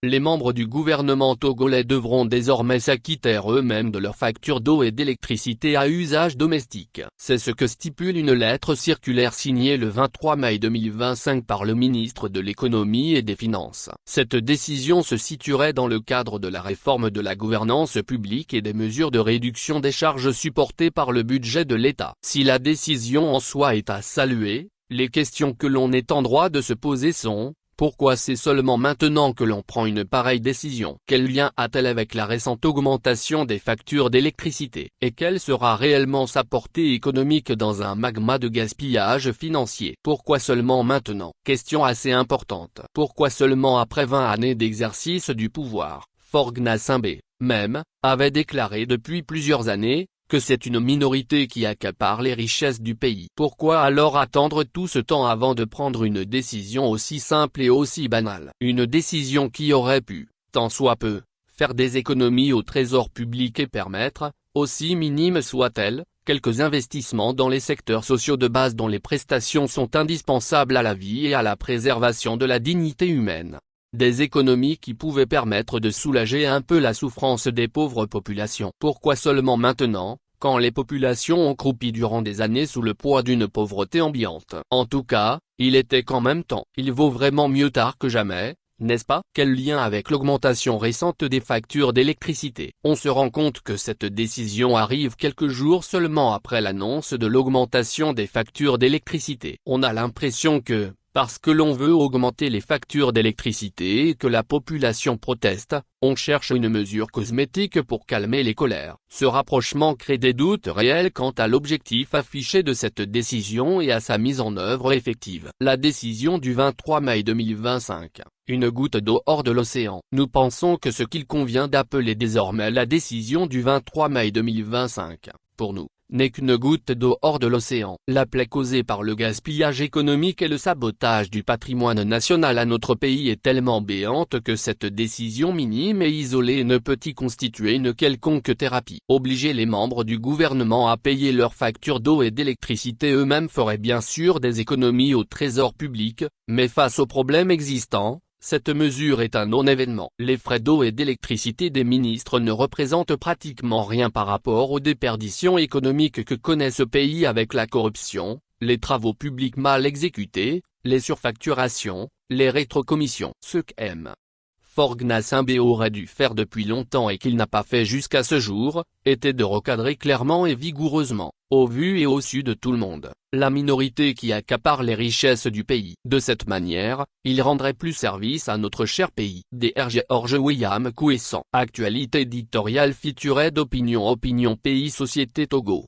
les membres du gouvernement togolais devront désormais s'acquitter eux-mêmes de leurs factures d'eau et d'électricité à usage domestique. C'est ce que stipule une lettre circulaire signée le 23 mai 2025 par le ministre de l'Économie et des Finances. Cette décision se situerait dans le cadre de la réforme de la gouvernance publique et des mesures de réduction des charges supportées par le budget de l'État. Si la décision en soi est à saluer, les questions que l'on est en droit de se poser sont: pourquoi c'est seulement maintenant que l'on prend une pareille décision? Quel lien a-t-elle avec la récente augmentation des factures d'électricité? Et quelle sera réellement sa portée économique dans un magma de gaspillage financier? Pourquoi seulement maintenant? Question assez importante. Pourquoi seulement après 20 années d'exercice du pouvoir? Faure Gnassingbé, même, avait déclaré depuis plusieurs années que c'est une minorité qui accapare les richesses du pays. Pourquoi alors attendre tout ce temps avant de prendre une décision aussi simple et aussi banale? Une décision qui aurait pu, tant soit peu, faire des économies au trésor public et permettre, aussi minimes soient-elles, quelques investissements dans les secteurs sociaux de base dont les prestations sont indispensables à la vie et à la préservation de la dignité humaine. Des économies qui pouvaient permettre de soulager un peu la souffrance des pauvres populations. Pourquoi seulement maintenant, quand les populations ont croupi durant des années sous le poids d'une pauvreté ambiante? En tout cas, il était quand même temps. Il vaut vraiment mieux tard que jamais, n'est-ce pas? Quel lien avec l'augmentation récente des factures d'électricité? On se rend compte que cette décision arrive quelques jours seulement après l'annonce de l'augmentation des factures d'électricité. On a l'impression que, parce que l'on veut augmenter les factures d'électricité et que la population proteste, on cherche une mesure cosmétique pour calmer les colères. Ce rapprochement crée des doutes réels quant à l'objectif affiché de cette décision et à sa mise en œuvre effective. La décision du 23 mai 2025. Une goutte d'eau hors de l'océan. Nous pensons que ce qu'il convient d'appeler désormais la décision du 23 mai 2025, pour nous, n'est qu'une goutte d'eau hors de l'océan. La plaie causée par le gaspillage économique et le sabotage du patrimoine national à notre pays est tellement béante que cette décision minime et isolée ne peut y constituer une quelconque thérapie. Obliger les membres du gouvernement à payer leurs factures d'eau et d'électricité eux-mêmes ferait bien sûr des économies au trésor public, mais face aux problèmes existants, cette mesure est un non-événement. Les frais d'eau et d'électricité des ministres ne représentent pratiquement rien par rapport aux déperditions économiques que connaît ce pays avec la corruption, les travaux publics mal exécutés, les surfacturations, les rétrocommissions. Ce qu'aime Faure Gnassingbé aurait dû faire depuis longtemps et qu'il n'a pas fait jusqu'à ce jour, était de recadrer clairement et vigoureusement, au vu et au su de tout le monde, la minorité qui accapare les richesses du pays. De cette manière, il rendrait plus service à notre cher pays. DRG Orge William Kouessan. Actualité éditoriale featurée d'Opinion Pays Société Togo.